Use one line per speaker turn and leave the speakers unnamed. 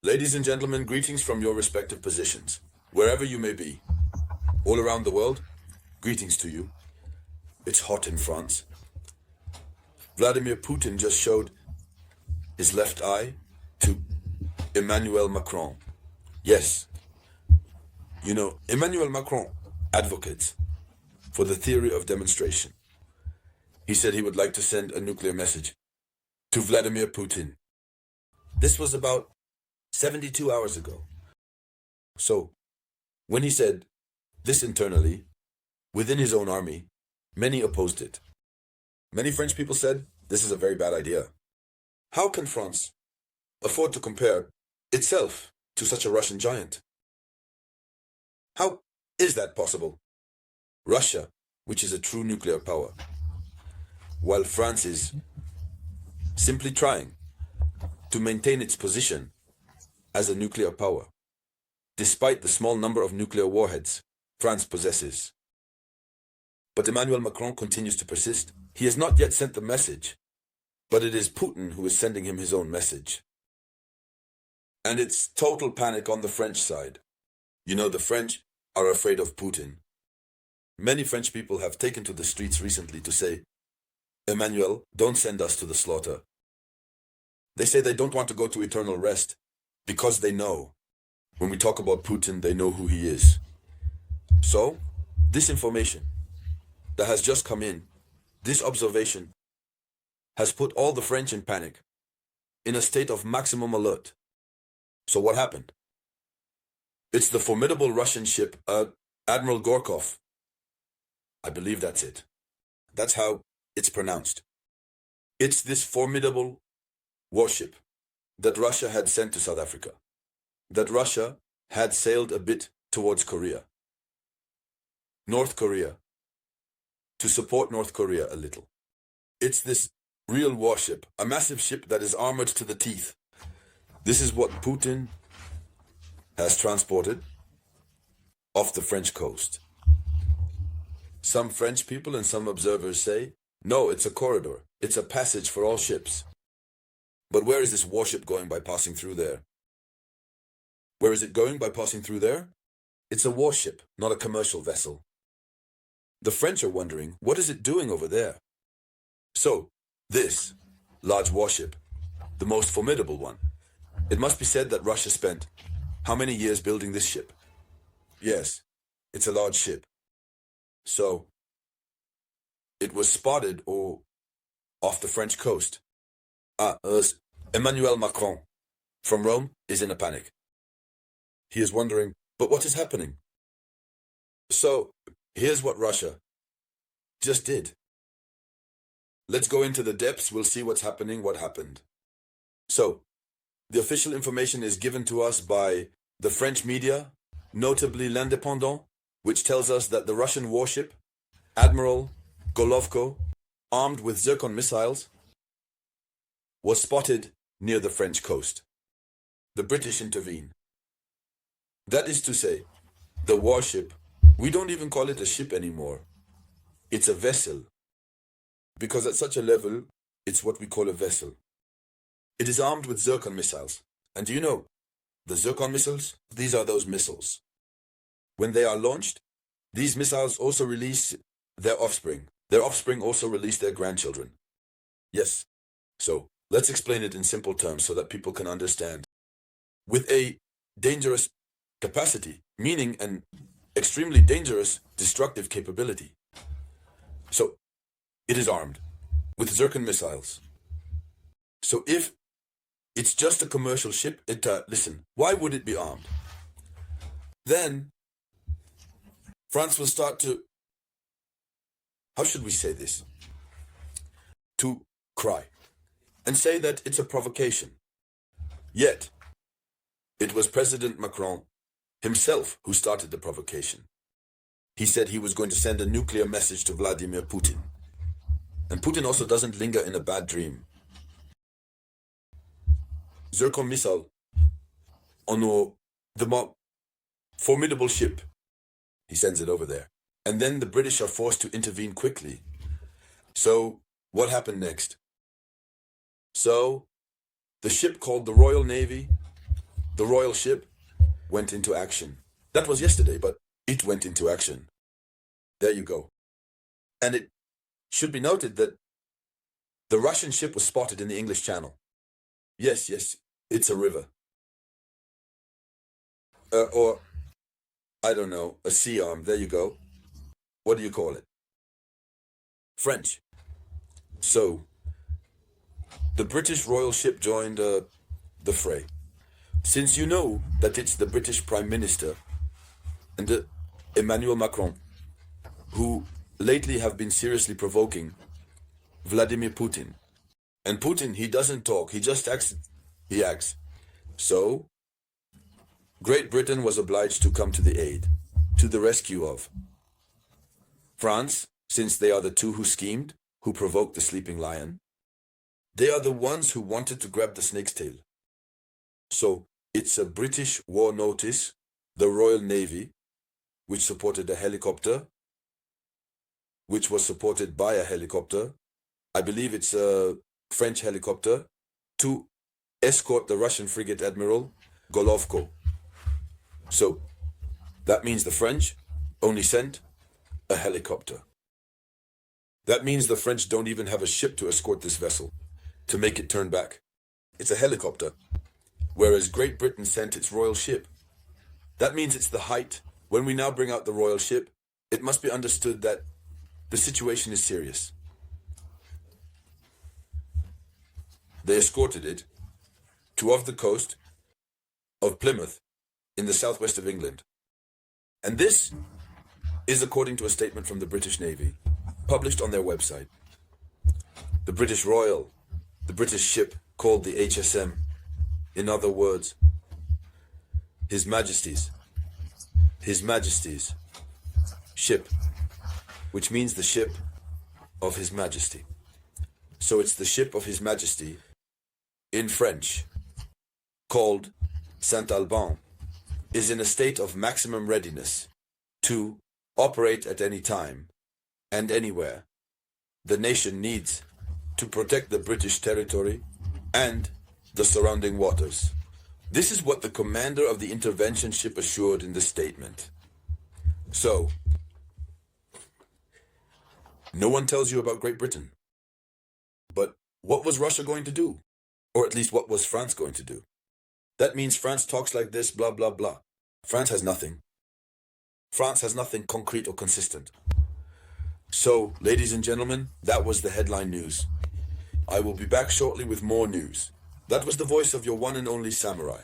Ladies and gentlemen, greetings from your respective positions, wherever you may be. All around the world, greetings to you. It's hot in France. Vladimir Putin just showed his left eye to Emmanuel Macron. Yes, you know, Emmanuel Macron advocates for the theory of demonstration. He said he would like to send a nuclear message to Vladimir Putin. This was about 72 hours ago. So, when he said this internally, within his own army, many opposed it. Many French people said, this is a very bad idea. How can France afford to compare itself to such a Russian giant? How is that possible? Russia, which is a true nuclear power, while France is simply trying to maintain its position as a nuclear power, despite the small number of nuclear warheads France possesses. But Emmanuel Macron continues to persist. He has not yet sent the message, but it is Putin who is sending him his own message. And it's total panic on the French side. You know, the French are afraid of Putin. Many French people have taken to the streets recently to say, Emmanuel, don't send us to the slaughter. They say they don't want to go to eternal rest because they know. When we talk about Putin, they know who he is. So, this information that has just come in, this observation, has put all the French in panic, in a state of maximum alert. So what happened? It's the formidable Russian ship, Admiral Gorkov. I believe that's it. That's how it's pronounced. It's this formidable warship that Russia had sent to South Africa, that Russia had sailed a bit towards Korea, North Korea, to support North Korea a little. It's this real warship, a massive ship that is armored to the teeth. This is what Putin has transported off the French coast. Some French people and some observers say, no, it's a corridor. It's a passage for all ships. But where is this warship going by passing through there? Where is it going by passing through there? It's a warship, not a commercial vessel. The French are wondering, what is it doing over there? So, this large warship, the most formidable one, it must be said that Russia spent how many years building this ship? Yes, it's a large ship. So, it was spotted or off the French coast. Emmanuel Macron from Rome is in a panic. He is wondering, but what is happening? So, here's what Russia just did. Let's go into the depths, we'll see what's happening, what happened. So, the official information is given to us by the French media, notably L'Indépendant, which tells us that the Russian warship, Admiral Golovko, armed with Zircon missiles, was spotted near the French coast. The British intervene. That is to say, the warship, we don't even call it a ship anymore. It's a vessel. Because at such a level, it's what we call a vessel. It is armed with Zircon missiles. And do you know, the Zircon missiles, these are those missiles. When they are launched, these missiles also release their offspring. Their offspring also release their grandchildren. Yes. So, let's explain it in simple terms so that people can understand. With a dangerous capacity, meaning an extremely dangerous destructive capability. So, it is armed with Zircon missiles. So if it's just a commercial ship, listen, why would it be armed? Then, France will start to, how should we say this? To cry and say that it's a provocation. Yet, it was President Macron himself who started the provocation. He said he was going to send a nuclear message to Vladimir Putin. And Putin also doesn't linger in a bad dream. Zircon missile on the more formidable ship. He sends it over there. And then the British are forced to intervene quickly. So, what happened next? So, the ship called the Royal Navy The royal ship went into action. That was yesterday, but it went into action. There you go. And it should be noted that the Russian ship was spotted in the English Channel. Yes, it's a river. Or, I don't know, a sea arm. There you go. What do you call it? French. So, the British royal ship joined the fray. Since you know that it's the British Prime Minister and Emmanuel Macron, who lately have been seriously provoking Vladimir Putin. And Putin, he doesn't talk, he just acts. He acts. So, Great Britain was obliged to come to the aid, to the rescue of France, since they are the two who schemed, who provoked the sleeping lion. They are the ones who wanted to grab the snake's tail. So, it's a British war notice, the Royal Navy, which supported a helicopter, which was supported by a helicopter. I believe it's a French helicopter, to escort the Russian frigate admiral, Golovko. So, that means the French only sent a helicopter. That means the French don't even have a ship to escort this vessel, to make it turn back. It's a helicopter. Whereas Great Britain sent its royal ship. That means it's the height. When we now bring out the royal ship, it must be understood that the situation is serious. They escorted it to off the coast of Plymouth in the southwest of England. And this is according to a statement from the British Navy, published on their website. The British ship called the HSM, in other words, His Majesty's ship, which means the ship of His Majesty. So it's the ship of His Majesty in French, called Saint-Alban, is in a state of maximum readiness to operate at any time and anywhere the nation needs to protect the British territory and the surrounding waters. This is what the commander of the intervention ship assured in the statement. So, no one tells you about Great Britain. But what was Russia going to do? Or at least what was France going to do? That means France talks like this, blah, blah, blah. France has nothing. France has nothing concrete or consistent. So, ladies and gentlemen, that was the headline news. I will be back shortly with more news. That was the voice of your one and only samurai.